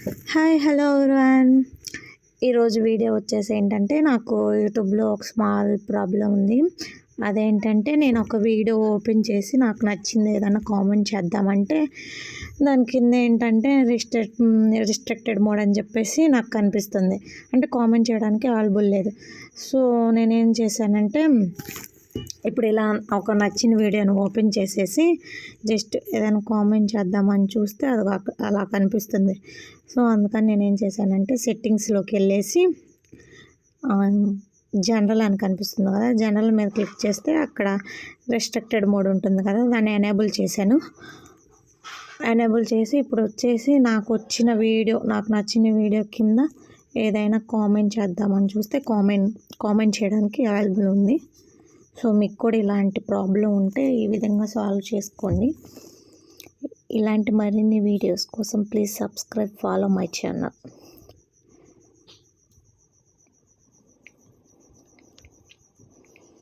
Hi hello everyone. ఈరోజు video వచ్చేసి ఏంటంటే నాకు యూట్యూబ్లో ఒక స్మాల్ ప్రాబ్లం ఉంది. అదేంటంటే నేను ఒక వీడియో ఓపెన్ చేసి నాకు నచ్చింది ఏదైనా కామెంట్ చేద్దామంటే దాని కింద ఏంటంటే రిస్ట్రిక్టెడ్ మోడ్ అని చెప్పేసి నాకు కనిపిస్తుంది. అంటే కామెంట్ చేయడానికి అవైలబుల్ లేదు. సో నేనేం చేశానంటే ఇప్పుడు ఇలా ఒక నచ్చిన వీడియోను ఓపెన్ చేసేసి జస్ట్ ఏదైనా కామెంట్ చేద్దామని చూస్తే అది అలా కనిపిస్తుంది. సో అందుకని నేనేం చేశానంటే సెట్టింగ్స్లోకి వెళ్ళేసి జనరల్ అని కనిపిస్తుంది కదా, జనరల్ మీద క్లిక్ చేస్తే అక్కడ రెస్ట్రిక్టెడ్ మోడ్ ఉంటుంది కదా, దాన్ని ఎనేబుల్ చేశాను. ఎనేబుల్ చేసి ఇప్పుడు వచ్చేసి నాకు నచ్చిన వీడియో కింద ఏదైనా కామెంట్ చేద్దామని చూస్తే కామెంట్ చేయడానికి అవైలబుల్ ఉంది. సో మీకు కూడా ఇలాంటి ప్రాబ్లం ఉంటే ఈ విధంగా సాల్వ్ చేసుకోండి. ఇలాంటి మరిన్ని వీడియోస్ కోసం please subscribe, follow my channel.